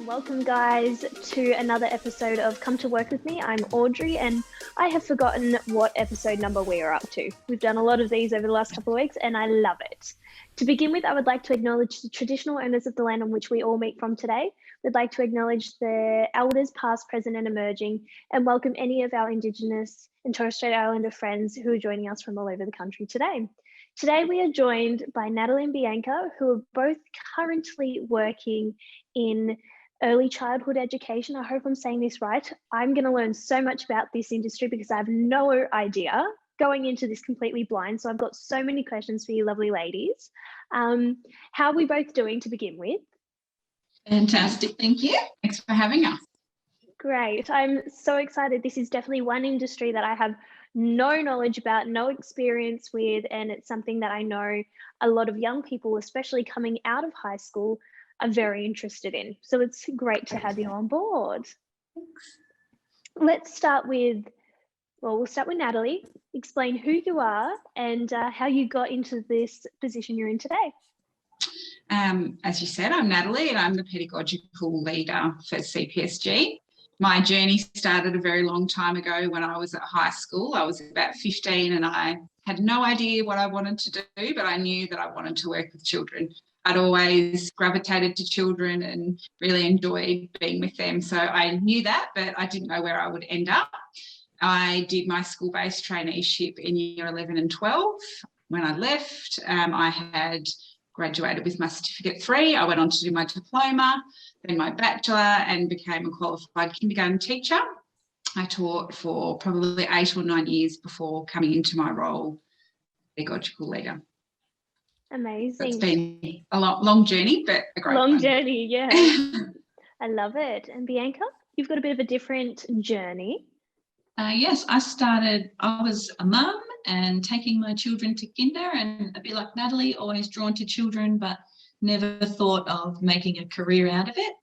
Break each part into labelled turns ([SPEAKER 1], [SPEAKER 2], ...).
[SPEAKER 1] Welcome, guys, to another episode of Come to Work With Me. I'm Audrey, and I have forgotten what episode number we are up to. We've done a lot of these over the last couple of weeks, and I love it. To begin with, I would like to acknowledge the traditional owners of the land on which we all meet from today. We'd like to acknowledge the elders past, present, and emerging, and welcome any of our Indigenous and Torres Strait Islander friends who are joining us from all over the country today. Today, we are joined by Natalie and Bianca, who are both currently working in early childhood education. I hope I'm saying this right. I'm going to learn so much about this industry because I have no idea, going into this completely blind. So I've got so many questions for you lovely ladies. How are we both doing to begin with?
[SPEAKER 2] Fantastic, thank you. Thanks for having us.
[SPEAKER 1] Great. I'm so excited. This is definitely one industry that I have no knowledge about, no experience with, and it's something that I know a lot of young people, especially coming out of high school, are very interested in. So it's great to have you on board.
[SPEAKER 2] Thanks.
[SPEAKER 1] Let's start with, we'll start with Natalie. Explain who you are and how you got into this position you're in today.
[SPEAKER 2] As you said, I'm Natalie and I'm the pedagogical leader for CPSG. My journey started a very long time ago when I was at high school. I was about 15 and I had no idea what I wanted to do, but I knew that I wanted to work with children. I'd always gravitated to children and really enjoyed being with them. So I knew that, but I didn't know where I would end up. I did my school-based traineeship in year 11 and 12. When I left, I had graduated with my certificate 3. I went on to do my diploma, then my bachelor, and became a qualified kindergarten teacher. I taught for probably 8 or 9 years before coming into my role, pedagogical leader.
[SPEAKER 1] Amazing.
[SPEAKER 2] It's been a long journey, but a great
[SPEAKER 1] long
[SPEAKER 2] one.
[SPEAKER 1] journey, yeah. I love it. And Bianca, you've got a bit of a different journey.
[SPEAKER 3] Yes, I was a mum and taking my children to kinder, and a bit like Natalie, always drawn to children, but never thought of making a career out of it.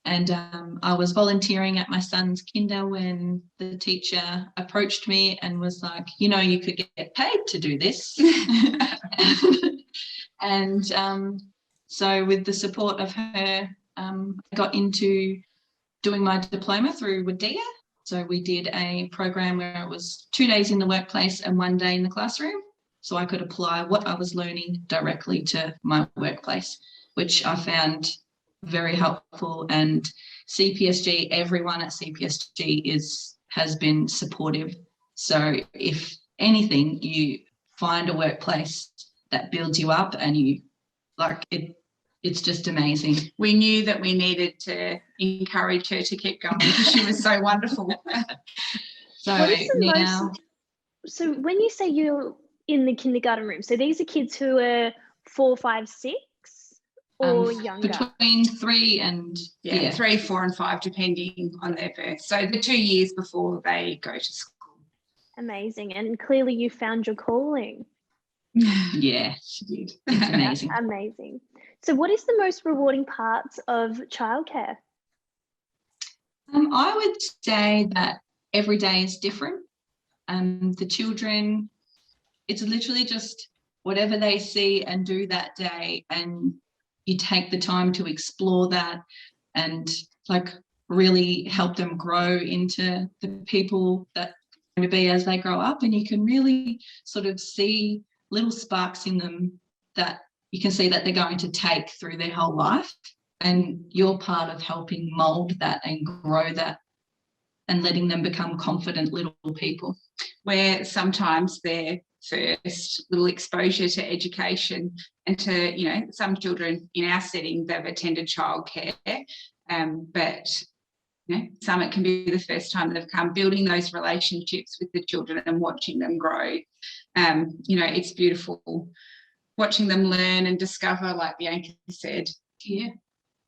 [SPEAKER 3] And I was volunteering at my son's kinder when the teacher approached me and was like, you know, you could get paid to do this. And so with the support of her, I got into doing my diploma through WADIA. So we did a program where it was 2 days in the workplace and 1 day in the classroom. So I could apply what I was learning directly to my workplace, which I found very helpful. And CPSG, everyone at CPSG has been supportive. So if anything, you find a workplace that builds you up and you like it. It's just amazing.
[SPEAKER 2] We knew that we needed to encourage her to keep going because she was so wonderful.
[SPEAKER 1] So when you say you're in the kindergarten room, so these are kids who are 4, 5, 6 or younger?
[SPEAKER 3] Between 3 and
[SPEAKER 2] 3, 4 and 5, depending on their birth. So the 2 years before they go to school.
[SPEAKER 1] Amazing. And clearly you found your calling.
[SPEAKER 3] Yeah, she did. It's amazing.
[SPEAKER 1] Amazing. So what is the most rewarding parts of childcare?
[SPEAKER 3] I would say that every day is different. The children, it's literally just whatever they see and do that day, and you take the time to explore that and like really help them grow into the people that they're going to be as they grow up. And you can really sort of see little sparks in them that you can see that they're going to take through their whole life, and you're part of helping mold that and grow that and letting them become confident little people.
[SPEAKER 2] Where sometimes their first little exposure to education and to, you know, some children in our setting, they've attended childcare, but you know, some it can be the first time they've come, building those relationships with the children and watching them grow. You know, it's beautiful watching them learn and discover, like Bianca said.
[SPEAKER 3] Yeah.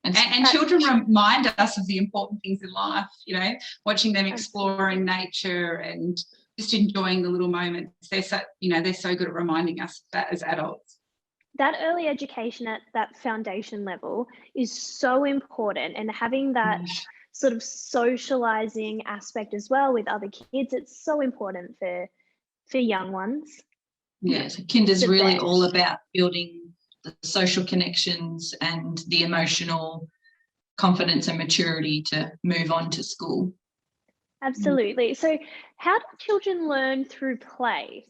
[SPEAKER 2] And children remind us of the important things in life, you know, watching them exploring nature and just enjoying the little moments. They're so good at reminding us of that as adults.
[SPEAKER 1] That early education at that foundation level is so important, and having that sort of socializing aspect as well with other kids, it's so important for young ones.
[SPEAKER 3] Yeah, so kinder's really all about building the social connections and the emotional confidence and maturity to move on to school.
[SPEAKER 1] Absolutely. So how do children learn through play?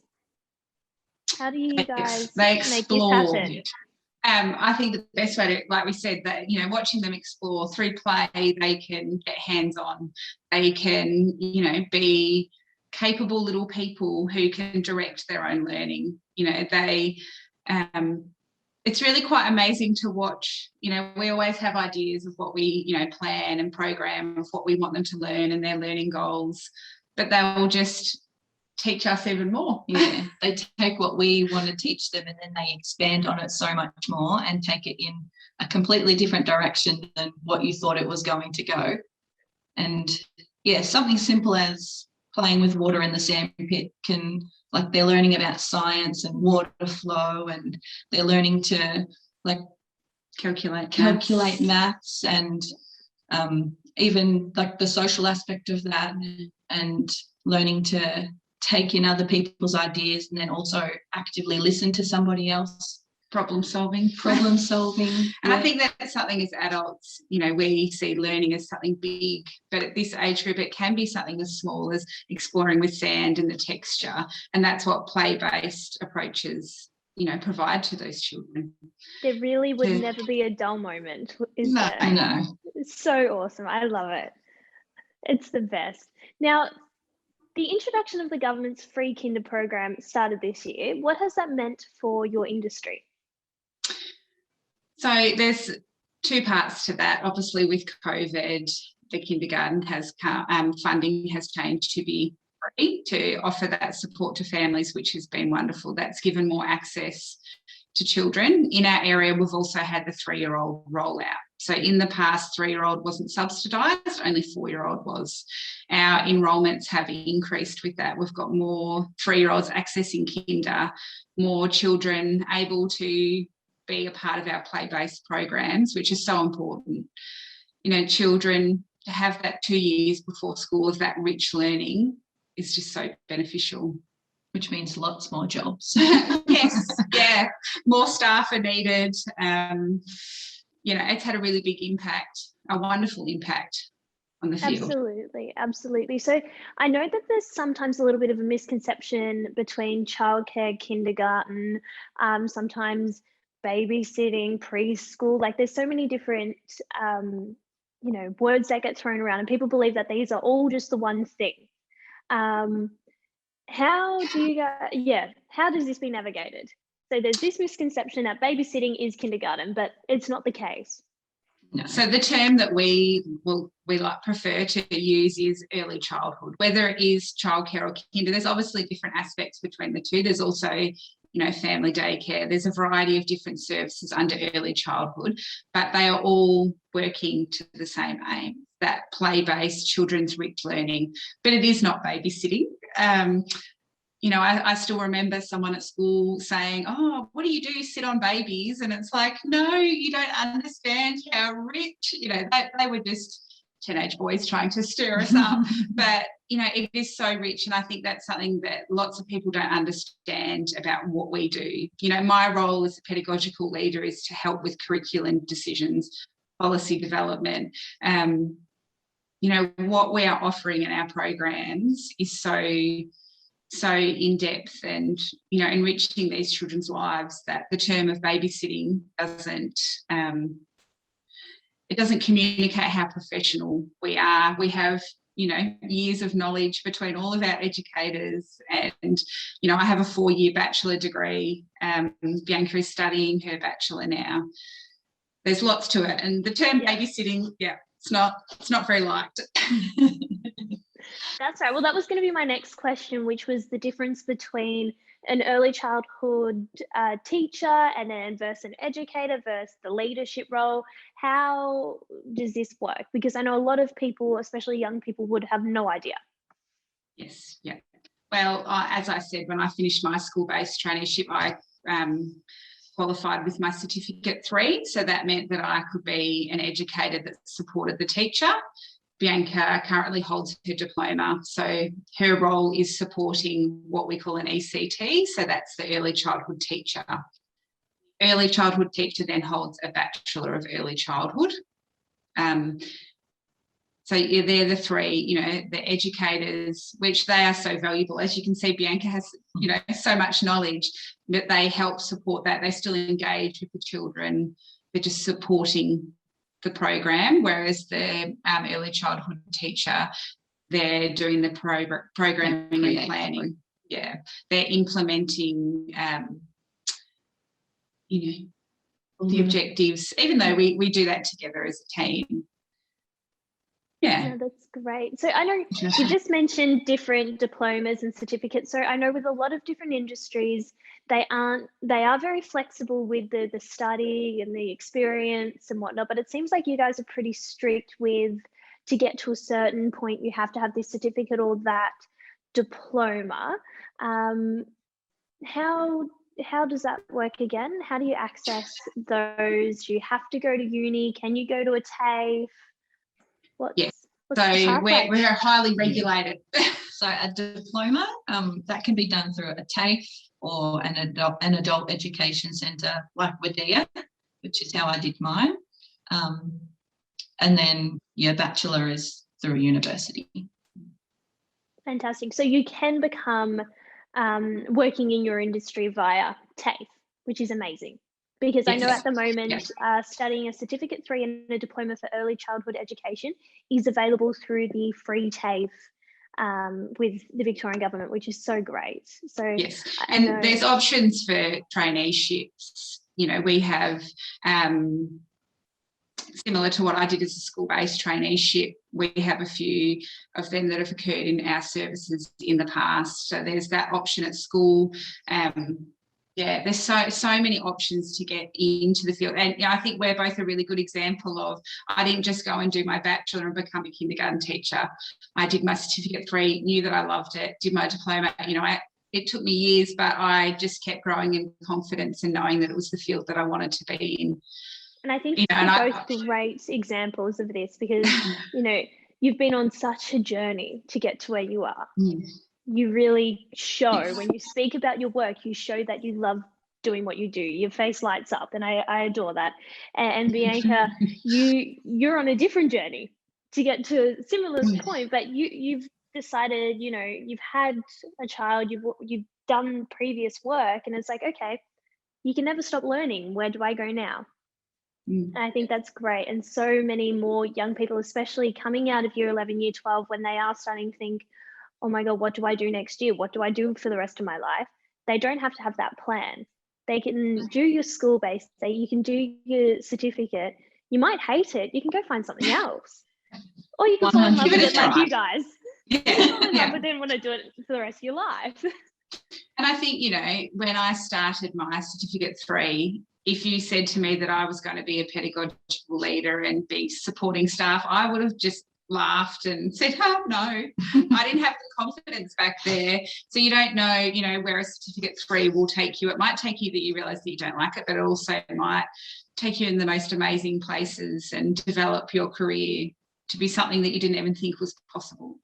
[SPEAKER 1] How do you guys
[SPEAKER 2] they
[SPEAKER 1] make this
[SPEAKER 2] explore?
[SPEAKER 1] happen?
[SPEAKER 2] I think the best way to, like we said, that, you know, watching them explore through play, they can get hands-on. They can, you know, be capable little people who can direct their own learning. You know, it's really quite amazing to watch. You know, we always have ideas of what we, you know, plan and program of what we want them to learn and their learning goals, but they will just teach us even more.
[SPEAKER 3] Yeah, they take what we want to teach them and then they expand on it so much more and take it in a completely different direction than what you thought it was going to go. And yeah, something simple as playing with water in the sandpit can, like, they're learning about science and water flow, and they're learning to like calculate maths and even like the social aspect of that, and learning to take in other people's ideas and then also actively listen to somebody else.
[SPEAKER 2] Problem solving. And I think that's something as adults, you know, we see learning as something big, but at this age group it can be something as small as exploring with sand and the texture, and that's what play-based approaches, you know, provide to those children.
[SPEAKER 1] There really would never be a dull moment, is there?
[SPEAKER 3] No.
[SPEAKER 1] It's so awesome. I love it. It's the best. Now, the introduction of the government's free kinder program started this year. What has that meant for your industry?
[SPEAKER 2] So there's two parts to that. Obviously, with COVID, the kindergarten has funding has changed to be free, to offer that support to families, which has been wonderful. That's given more access to children. In our area, we've also had the 3-year-old rollout. So in the past, 3-year-old wasn't subsidised, only 4-year-old was. Our enrolments have increased with that. We've got more 3-year-olds accessing kinder, more children able to be a part of our play-based programs, which is so important. You know, children to have that 2 years before school of that rich learning is just so beneficial.
[SPEAKER 3] Which means lots more jobs.
[SPEAKER 2] Yes, yeah, more staff are needed. You know, it's had a really big impact, a wonderful impact on the field.
[SPEAKER 1] Absolutely. So I know that there's sometimes a little bit of a misconception between childcare, kindergarten, sometimes babysitting, preschool. Like, there's so many different, you know, words that get thrown around, and people believe that these are all just the one thing. How does this be navigated? So there's this misconception that babysitting is kindergarten, but it's not the case.
[SPEAKER 2] No. So the term that we like prefer to use is early childhood, whether it is childcare or kinder. There's obviously different aspects between the two. There's also, you know, family daycare. There's a variety of different services under early childhood, but they are all working to the same aim, that play-based children's rich learning. But it is not babysitting. You know, I still remember someone at school saying, "Oh, what do you do? Sit on babies?" And it's like, no, you don't understand how rich, you know, they were just teenage boys trying to stir us up. But, you know, it is so rich. And I think that's something that lots of people don't understand about what we do. You know, my role as a pedagogical leader is to help with curriculum decisions, policy development. You know, what we are offering in our programs is so in depth and, you know, enriching these children's lives, that the term of babysitting doesn't communicate how professional we are. We have, you know, years of knowledge between all of our educators, and, you know, I have a 4-year bachelor degree. Bianca is studying her bachelor now. There's lots to it, and the term babysitting, it's not very liked.
[SPEAKER 1] That's right. Well, that was going to be my next question, which was the difference between an early childhood teacher and then versus an educator versus the leadership role. How does this work? Because I know a lot of people, especially young people, would have no idea.
[SPEAKER 2] Yes, yeah. Well, as I said, when I finished my school-based traineeship, I qualified with my certificate 3. So that meant that I could be an educator that supported the teacher. Bianca currently holds her diploma, so her role is supporting what we call an ECT, so that's the early childhood teacher. Early childhood teacher then holds a Bachelor of Early Childhood. So yeah, they're the three, you know, the educators, which they are so valuable. As you can see, Bianca has, you know, so much knowledge that they help support that. They still engage with the children. They're just supporting the program, whereas the early childhood teacher, they're doing the programming and planning. Yeah, they're implementing, you know, the objectives, even though we do that together as a team. Yeah.
[SPEAKER 1] No, that's great. So I know you just mentioned different diplomas and certificates. So I know with a lot of different industries, they are very flexible with the study and the experience and whatnot, but it seems like you guys are pretty strict with, to get to a certain point, you have to have this certificate or that diploma. How does that work again? How do you access those? Do you have to go to uni? Can you go to a TAFE?
[SPEAKER 2] So we're highly regulated.
[SPEAKER 3] So a diploma, that can be done through a TAFE or an adult education centre like WADEA, which is how I did mine. And then your bachelor is through a university.
[SPEAKER 1] Fantastic. So you can become working in your industry via TAFE, which is amazing. Because yes. I know at the moment, yes. Studying a Certificate 3 and a Diploma for Early Childhood Education is available through the free TAFE with the Victorian Government, which is so great. So
[SPEAKER 2] yes, and there's options for traineeships. You know, we have, similar to what I did as a school-based traineeship, we have a few of them that have occurred in our services in the past. So there's that option at school. Yeah, there's so many options to get into the field. And I think we're both a really good example of, I didn't just go and do my bachelor and become a kindergarten teacher. I did my Certificate 3, knew that I loved it, did my diploma. You know, it took me years, but I just kept growing in confidence and knowing that it was the field that I wanted to be in.
[SPEAKER 1] And I think you're both great examples of this because, you know, you've been on such a journey to get to where you are. You really show, when you speak about your work, you show that you love doing what you do. Your face lights up, and I adore that. And Bianca, you're on a different journey to get to a similar point, but you've decided, you know, you've had a child, you've done previous work, and it's like, okay, you can never stop learning. Where do I go now? And I think that's great. And so many more young people, especially coming out of year 11, year 12, when they are starting to think, oh my God, what do I do next year? What do I do for the rest of my life? They don't have to have that plan. They can do your school-based, you can do your certificate. You might hate it. You can go find something else. Or you can fall in love with it like you guys. You can fall in love but then want to do it for the rest of your life.
[SPEAKER 2] And I think, you know, when I started my Certificate 3, if you said to me that I was going to be a pedagogical leader and be supporting staff, I would have just laughed and said, oh no, I didn't have the confidence back there. So you don't know, you know, where a Certificate 3 will take you. It might take you that you realise that you don't like it, but it also might take you in the most amazing places and develop your career to be something that you didn't even think was possible.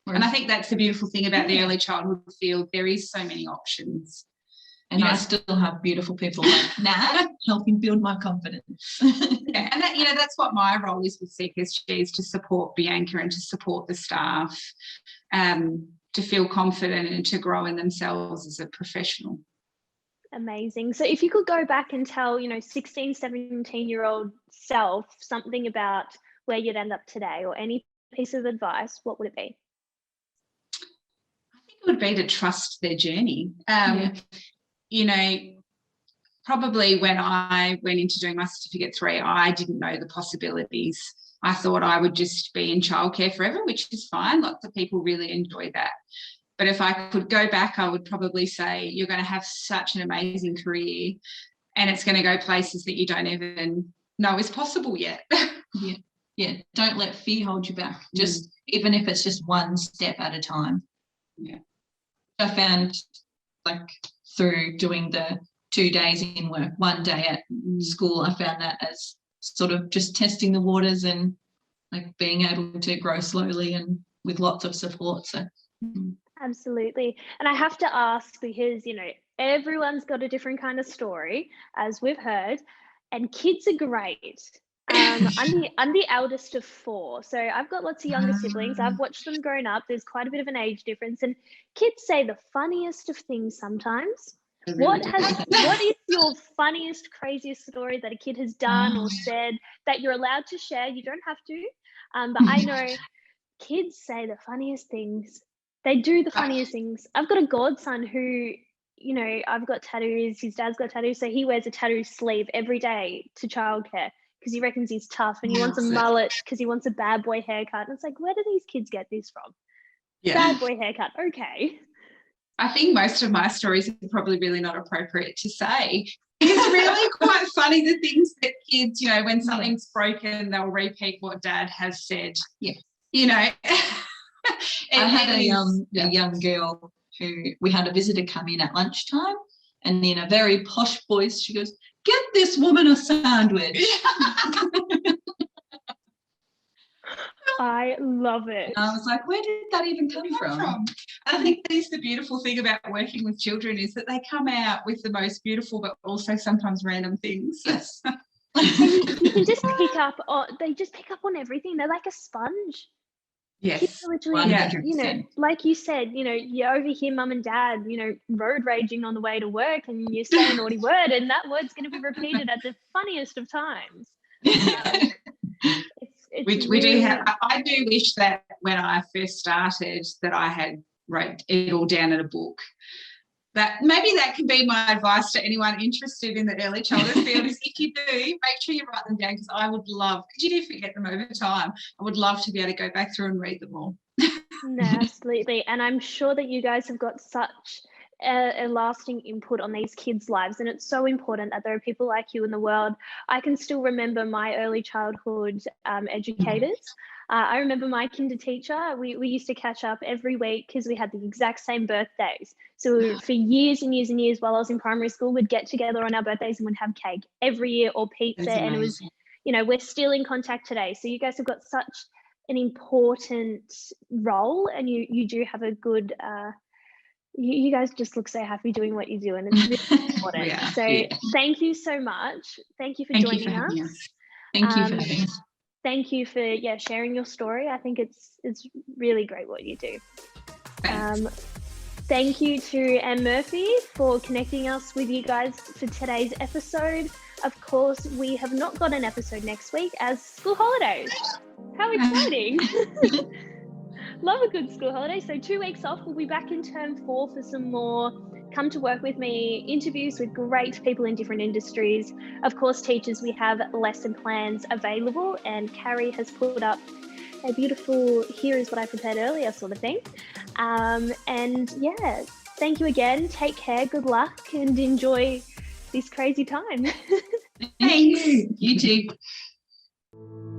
[SPEAKER 2] And I think that's the beautiful thing about the early childhood field. There is so many options.
[SPEAKER 3] And I still have beautiful people like Nat helping build my confidence.
[SPEAKER 2] Yeah, and that, you know, that's what my role is with CPSG, is to support Bianca and to support the staff, to feel confident and to grow in themselves as a professional.
[SPEAKER 1] Amazing. So if you could go back and tell, you know, 16, 17-year-old self something about where you'd end up today, or any piece of advice, what would it be?
[SPEAKER 2] I think it would be to trust their journey. You know, probably when I went into doing my Certificate 3, I didn't know the possibilities. I thought I would just be in childcare forever, which is fine. Lots of people really enjoy that. But if I could go back, I would probably say you're going to have such an amazing career and it's going to go places that you don't even know is possible yet.
[SPEAKER 3] Yeah. Don't let fear hold you back. Just even if it's just one step at a time.
[SPEAKER 2] Yeah.
[SPEAKER 3] I found, like, through doing the 2 days in work, 1 day at school, I found that as sort of just testing the waters and like being able to grow slowly and with lots of support. So
[SPEAKER 1] absolutely. And I have to ask, because, you know, everyone's got a different kind of story, as we've heard, and kids are great. I'm the eldest of 4, so I've got lots of younger siblings. I've watched them grown up. There's quite a bit of an age difference, and kids say the funniest of things sometimes.
[SPEAKER 2] Really
[SPEAKER 1] What is your funniest, craziest story that a kid has done or said that you're allowed to share? You don't have to, but I know kids say the funniest things. They do the funniest things. I've got a godson who, you know, I've got tattoos. His dad's got tattoos, so he wears a tattoo sleeve every day to childcare because he reckons he's tough, and he wants a mullet because he wants a bad boy haircut. And it's like, where do these kids get this from? Bad boy haircut, okay.
[SPEAKER 2] I think most of my stories are probably really not appropriate to say. It's really quite funny, the things that kids, you know, when something's broken, they'll repeat what dad has said.
[SPEAKER 3] Yeah.
[SPEAKER 2] You know.
[SPEAKER 3] I had a young girl who, we had a visitor come in at lunchtime, and in a very posh voice she goes, "Get this woman a sandwich."
[SPEAKER 1] I love it.
[SPEAKER 3] And I was like, where did that even come from?
[SPEAKER 2] I think that is the beautiful thing about working with children, is that they come out with the most beautiful but also sometimes random things.
[SPEAKER 3] Yes.
[SPEAKER 1] And you can just pick up on, they just pick up on everything. They're like a sponge.
[SPEAKER 2] Yes.
[SPEAKER 1] Kids are literally,
[SPEAKER 3] 100%.
[SPEAKER 1] you know, like you said, you know, you overhear mum and dad, you know, road raging on the way to work, and you say a naughty word, and that word's going to be repeated at the funniest of times.
[SPEAKER 2] We do have. I do wish that when I first started that I had wrote it all down in a book. That maybe that could be my advice to anyone interested in the early childhood field, is if you do, make sure you write them down, because I would love, because you do forget them over time, I would love to be able to go back through and read them all.
[SPEAKER 1] No, absolutely. And I'm sure that you guys have got such a lasting input on these kids' lives, and it's so important that there are people like you in the world. I can still remember my early childhood educators. I remember my kinder teacher. We used to catch up every week because we had the exact same birthdays. So for years and years and years while I was in primary school, we'd get together on our birthdays and we'd have cake every year, or pizza. And it was, you know, we're still in contact today. So you guys have got such an important role, and you do have a good you guys just look so happy doing what you do, and it's really important. Thank you so much. Thank you for joining us.
[SPEAKER 3] Thank you for having us.
[SPEAKER 1] Thank you for sharing your story. I think it's really great what you do. Thank you to Anne Murphy for connecting us with you guys for today's episode. Of course, we have not got an episode next week as school holidays. How exciting! Love a good school holiday. So 2 weeks off. We'll be back in term 4 for some more Come to Work With Me interviews with great people in different industries. Of course, teachers, we have lesson plans available, and Carrie has put up a beautiful "here is what I prepared earlier" sort of thing. And yeah, thank you again. Take care, good luck, and enjoy this crazy time.
[SPEAKER 3] Thanks. You too.